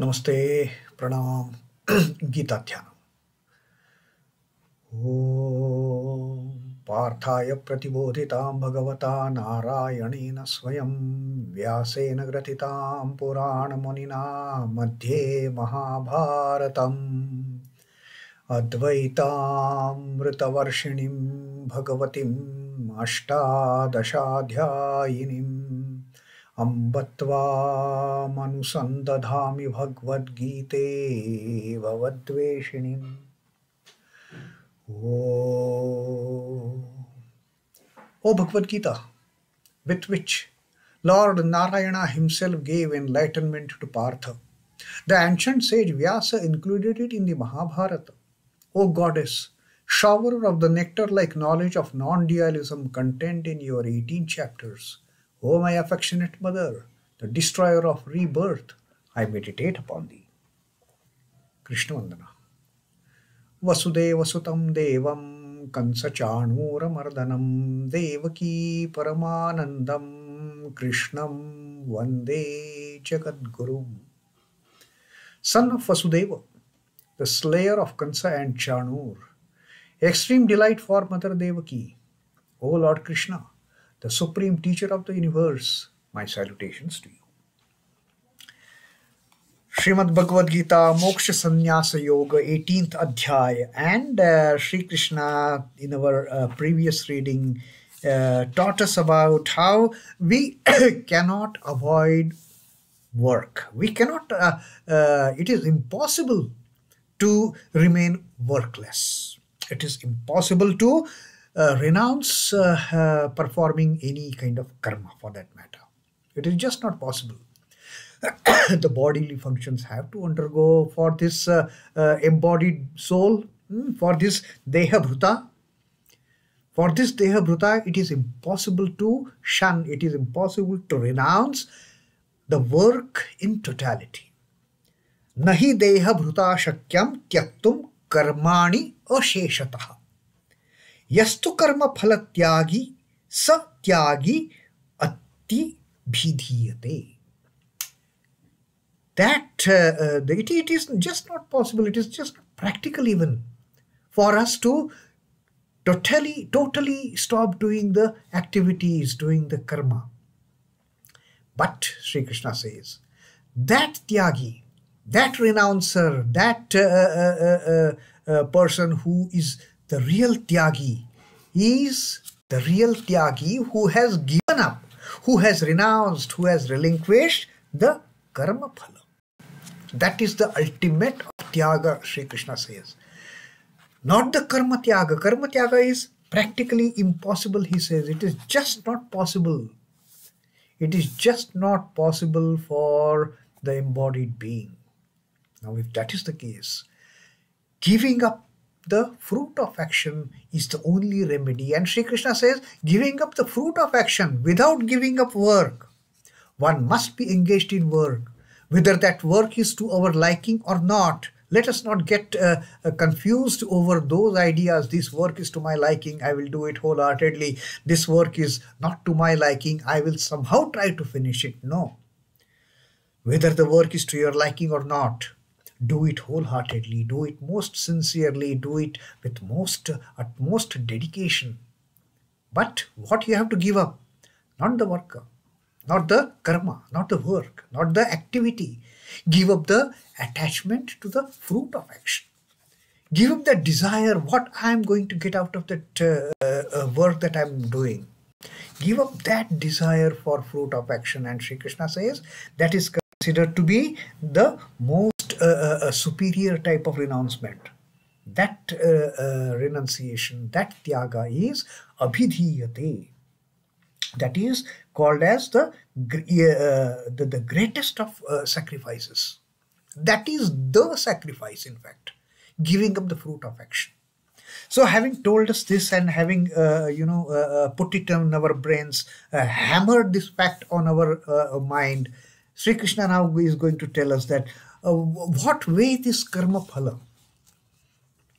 Namaste, Pranam, Gita Dhyanam. Om Parthaya Pratibodhitam Bhagavata Narayanena Swayam Vyasena Gratitam Purana Munina Madhye Mahabharatam Advaitam Ritavarshinim Bhagavatim Ashtadashadhyayinim Ambatva manusandadhami Bhagavad Gite Vavadveshinim. O Bhagavad Gita, with which Lord Narayana himself gave enlightenment to Partha, the ancient sage Vyasa included it in the Mahabharata. O Goddess, shower of the nectar-like knowledge of non-dualism contained in your 18 chapters, O my affectionate mother, the destroyer of rebirth, I meditate upon thee. Krishna Vandana. Vasudeva Sutam Devam Kansachanura Mardanam Devaki Paramanandam Krishnam Vande Jagadguru. Son of Vasudeva, the slayer of Kansa and Chanur, extreme delight for Mother Devaki, O Lord Krishna, the supreme teacher of the universe, my salutations to you. Srimad Bhagavad Gita, Moksha Sannyasa Yoga, 18th Adhyaya, and Sri Krishna in our previous reading taught us about how we cannot avoid work. We cannot, it is impossible to remain workless. It is impossible to renounce performing any kind of karma for that matter. It is just not possible. The bodily functions have to undergo for this embodied soul, for this deha bhuta. For this deha bhuta, it is impossible to shun, it is impossible to renounce the work in totality. Nahi deha bhuta shakyam tyaktum karmani asheshataha. Yastu karma phalatyagi sa tyagi ati bhidhiyate. That it is just not possible, it is just not practical even for us to totally stop doing the activities, doing the karma. But Sri Krishna says, that tyagi, that renouncer, that person who is the real tyagi, is the real tyagi who has given up, who has renounced, who has relinquished the karma phala. That is the ultimate of tyaga, Sri Krishna says. Not the karma tyaga. Karma tyaga is practically impossible, he says. It is just not possible. It is just not possible for the embodied being. Now, if that is the case, giving up the fruit of action is the only remedy. And Sri Krishna says, giving up the fruit of action without giving up work. One must be engaged in work. Whether that work is to our liking or not, let us not get confused over those ideas. This work is to my liking, I will do it wholeheartedly. This work is not to my liking, I will somehow try to finish it. No. Whether the work is to your liking or not, do it wholeheartedly, do it most sincerely, do it with utmost dedication. But what you have to give up? Not the worker, not the karma, not the work, not the activity. Give up the attachment to the fruit of action. Give up the desire, what I am going to get out of that work that I am doing. Give up that desire for fruit of action. And Sri Krishna says that is considered to be the most superior type of renouncement. That renunciation, that tyaga is abhidhiyate. That is called as the greatest of sacrifices. That is the sacrifice, in fact, giving up the fruit of action. So having told us this and having, put it in our brains, hammered this fact on our mind, Sri Krishna now is going to tell us that what way this karma phala,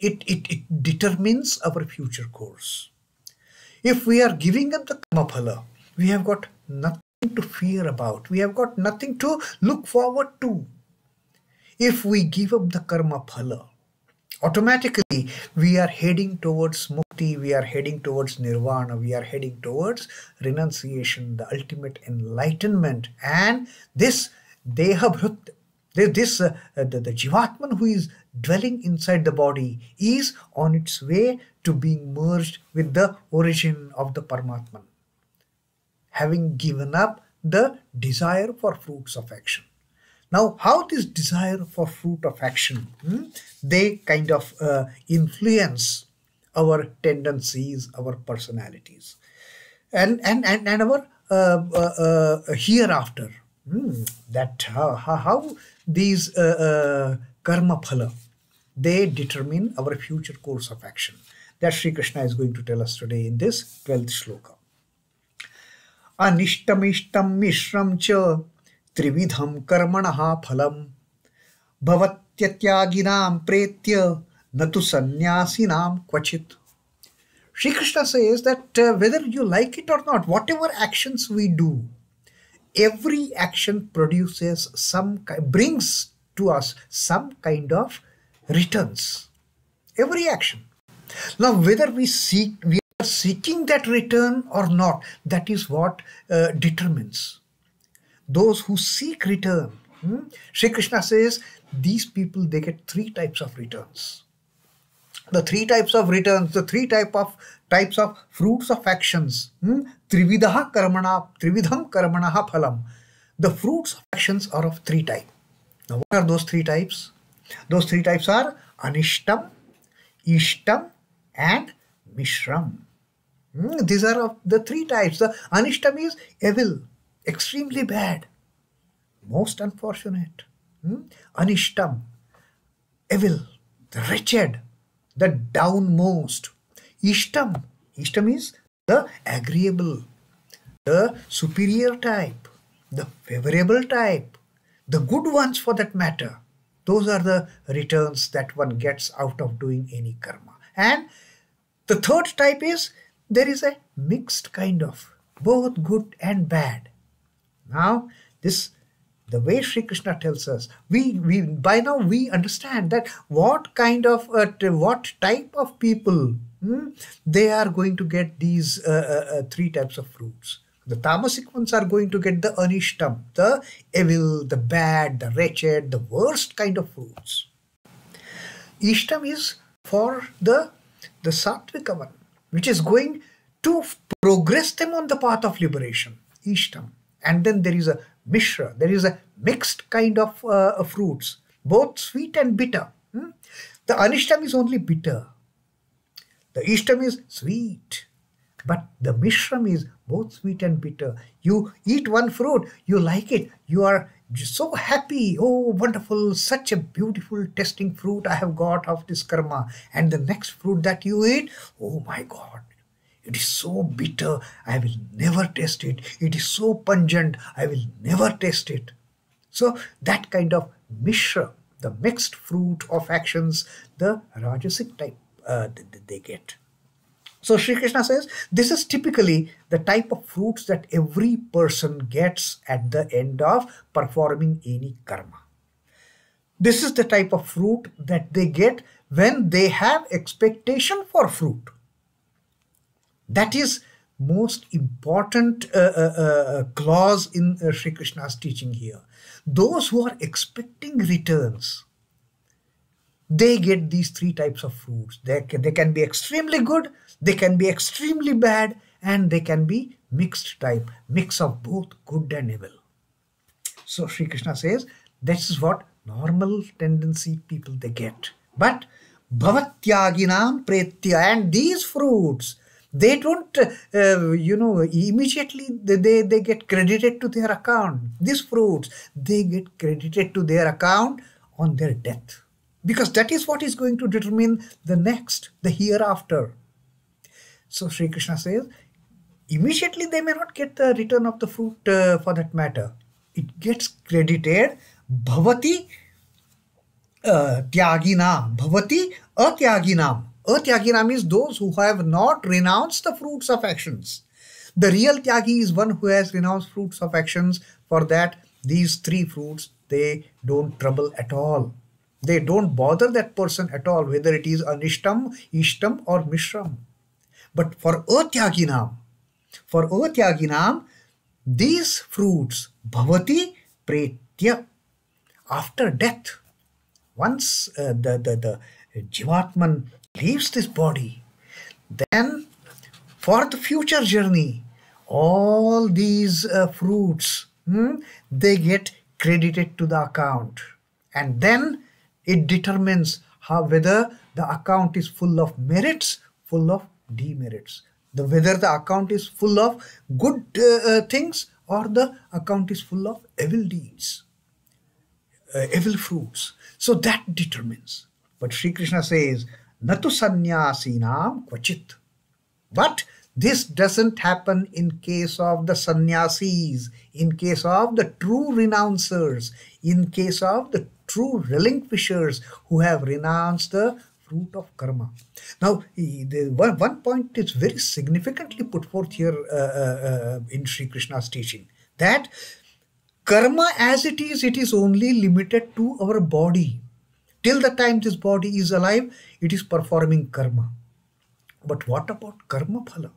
it determines our future course. If we are giving up the karma phala, we have got nothing to fear about. We have got nothing to look forward to. if we give up the karma phala, automatically we are heading towards mukti, we are heading towards nirvana, we are heading towards renunciation, the ultimate enlightenment. And this deha bhrut, the jivatman who is dwelling inside the body is on its way to being merged with the origin of the Paramatman, having given up the desire for fruits of action. Now, how this desire for fruit of action, they kind of influence our tendencies, our personalities, and our hereafter. That how these karma phala, they determine our future course of action. That Sri Krishna is going to tell us today in this 12th shloka. Aniṣhṭam miśhraṁ ca tri-vidhaṁ karmaṇaḥ phalam bhavaty atyāgināṁ pretya natu sannyāsināṁ kvachit. Sri Krishna says that whether you like it or not, whatever actions we do, every action produces brings to us some kind of returns. Every action. Now, whether we are seeking that return or not, that is what determines. Those who seek return, Sri Krishna says, these people, they get three types of returns. The three types of returns, the three types of fruits of actions. Tri-vidhaṁ karmaṇaḥ phalam. The fruits of actions are of three types. Now, what are those three types? Those three types are aniṣhṭam, iṣhṭaṁ, and miśhraṁ. These are of the three types. The aniṣhṭam is evil, extremely bad, most unfortunate. Aniṣhṭam, evil, the wretched, the downmost. Iṣhṭam is the agreeable, the superior type, the favorable type, the good ones for that matter. Those are the returns that one gets out of doing any karma. And the third type is, there is a mixed kind of, both good and bad. Now, the way Sri Krishna tells us, by now we understand that what kind of, what type of people, they are going to get these three types of fruits. The tamasic ones are going to get the aniṣhṭam, the evil, the bad, the wretched, the worst kind of fruits. Iṣhṭam is for the sattvika one, which is going to progress them on the path of liberation. Iṣhṭam. And then there is a miśhra, there is a mixed kind of fruits, both sweet and bitter. The aniṣhṭam is only bitter. The iṣhṭam is sweet. But the miśhraṁ is both sweet and bitter. You eat one fruit, you like it, you are so happy. Oh, wonderful, such a beautiful tasting fruit I have got of this karma. And the next fruit that you eat, oh my God, it is so bitter, I will never taste it. It is so pungent, I will never taste it. So that kind of miśhra, the mixed fruit of actions, the rajasic type they get. So Sri Krishna says, this is typically the type of fruits that every person gets at the end of performing any karma. This is the type of fruit that they get when they have expectation for fruit. That is most important clause in Sri Krishna's teaching here. Those who are expecting returns, they get these three types of fruits. They can be extremely good, they can be extremely bad, and they can be mixed type, mix of both good and evil. So Sri Krishna says, this is what normal tendency people they get. But atyāgināṁ pretya, and these fruits, they don't, immediately they get credited to their account. These fruits, they get credited to their account on their death. Because that is what is going to determine the next, the hereafter. So Sri Krishna says, immediately they may not get the return of the fruit for that matter. It gets credited bhavaty atyāgināṁ. Bhavaty atyāgināṁ. Atyāgināṁ is those who have not renounced the fruits of actions. The real tyagi is one who has renounced fruits of actions. For that, these three fruits, they don't trouble at all. They don't bother that person at all, whether it is aniṣhṭam, iṣhṭaṁ or miśhraṁ. But for atyāgināṁ, these fruits, bhavaty, pretya, after death, once the Jivatman leaves this body, then for the future journey, all these fruits, they get credited to the account. And then it determines whether the account is full of merits, full of demerits. Whether the account is full of good things or the account is full of evil deeds, evil fruits. So that determines. But Sri Krishna says, Natu sannyāsināṁ kvachit. But this doesn't happen in case of the sannyasis, in case of the true renouncers, in case of the true relinquishers who have renounced the fruit of karma. Now, one point is very significantly put forth here in Sri Krishna's teaching, that karma as it is only limited to our body. Till the time this body is alive, it is performing karma. But what about karma phala?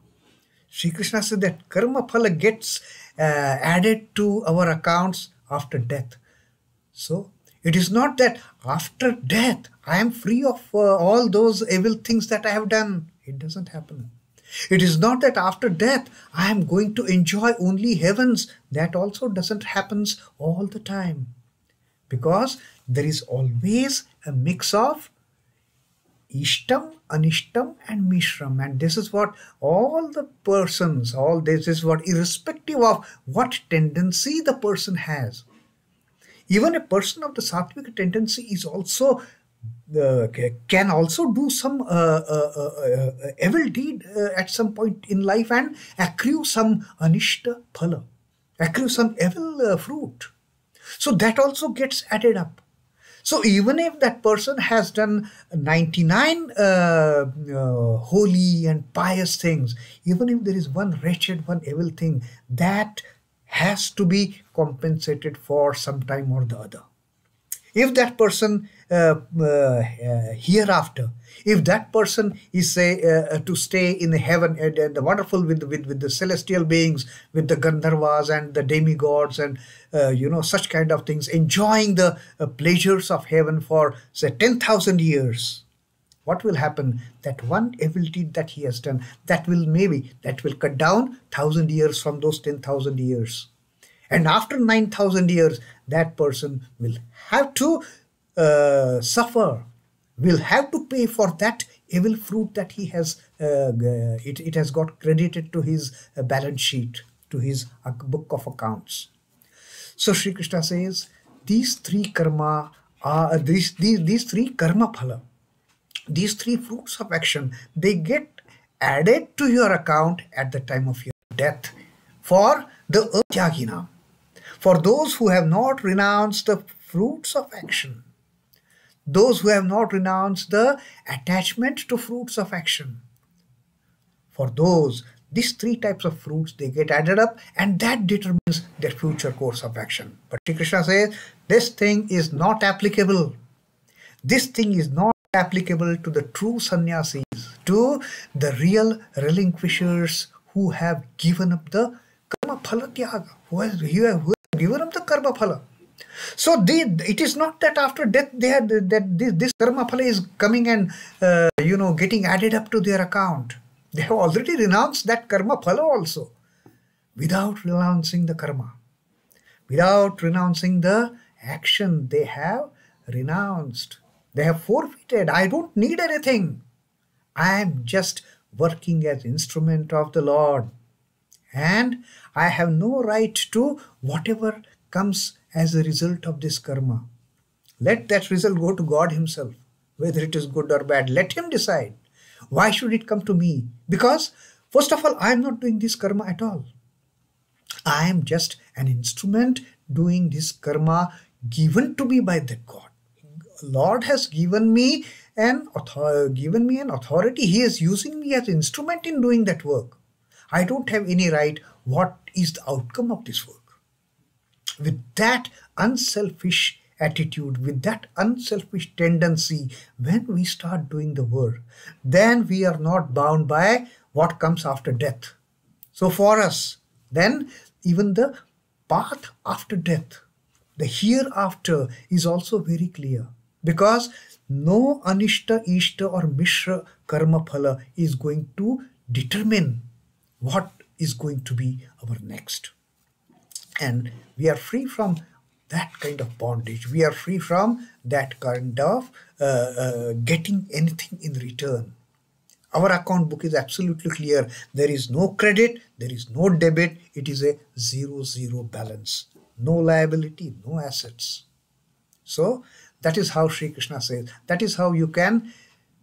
Sri Krishna said that karma phala gets added to our accounts after death. So it is not that after death I am free of all those evil things that I have done. It doesn't happen. It is not that after death I am going to enjoy only heavens. That also doesn't happen all the time. Because there is always a mix of iṣhṭaṁ, aniṣhṭaṁ and miśhraṁ. And this is what all the persons, all this is what, irrespective of what tendency the person has. Even a person of the sattvic tendency is also can also do some evil deed at some point in life and accrue some aniṣhṭa phala, accrue some evil fruit. So that also gets added up. So even if that person has done 99 holy and pious things, even if there is one wretched, one evil thing, that has to be compensated for some time or the other. If that person hereafter, if that person is to stay in heaven, the wonderful with the celestial beings, with the Gandharvas and the demigods and such kind of things, enjoying the pleasures of heaven for say 10,000 years, what will happen? That one evil deed that he has done, that will cut down 1,000 years from those 10,000 years. And after 9,000 years, that person will have to suffer, will have to pay for that evil fruit that he has, it has got credited to his balance sheet, to his book of accounts. So Sri Krishna says, these three karma are, these three karma phala, these three fruits of action, they get added to your account at the time of your death for the atyāgināṁ. For those who have not renounced the fruits of action, those who have not renounced the attachment to fruits of action, for those, these three types of fruits, they get added up and that determines their future course of action. But Sri Krishna says, this thing is not applicable. This thing is not applicable to the true sannyasis, to the real relinquishers who have given up the karma phala tyaga, who have given up the karma phala. So it is not that after death this karma phala is coming and getting added up to their account. They have already renounced that karma phala also, without renouncing the karma, without renouncing the action. They have renounced. They have forfeited. I don't need anything. I am just working as instrument of the Lord. And I have no right to whatever comes as a result of this karma. Let that result go to God himself, whether it is good or bad. Let him decide. Why should it come to me? Because, first of all, I am not doing this karma at all. I am just an instrument doing this karma given to me by that God. Lord has given me an authority. He is using me as instrument in doing that work. I don't have any right what is the outcome of this work. With that unselfish attitude, with that unselfish tendency, when we start doing the work, then we are not bound by what comes after death. So for us, then even the path after death, the hereafter, is also very clear, because no aniṣhṭa, iṣhṭa or miśhra karma phala is going to determine what is going to be our next. And we are free from that kind of bondage. We are free from that kind of getting anything in return. Our account book is absolutely clear. There is no credit, there is no debit. It is a 0-0 balance. No liability, no assets. So that is how Sri Krishna says, that is how you can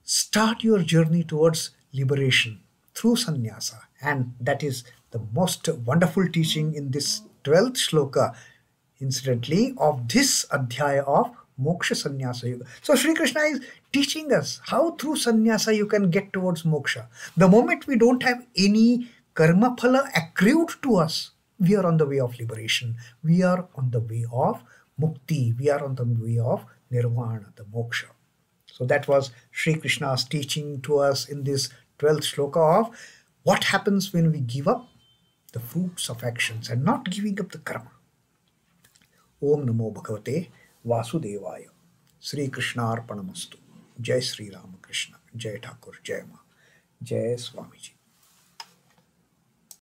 start your journey towards liberation through sannyasa. And that is the most wonderful teaching in this 12th shloka, incidentally, of this adhyaya of moksha sannyasa yoga. So Sri Krishna is teaching us how through sannyasa you can get towards moksha. The moment we don't have any karma phala accrued to us, we are on the way of liberation. We are on the way of mukti. We are on the way of nirvana, the moksha. So that was Sri Krishna's teaching to us in this 12th shloka of what happens when we give up the fruits of actions and not giving up the karma. Om Namo Bhagavate Vasudevaya. Sri Krishna Arpanamastu. Jai Sri Ramakrishna. Jai Thakur. Jai Ma. Jai Swamiji.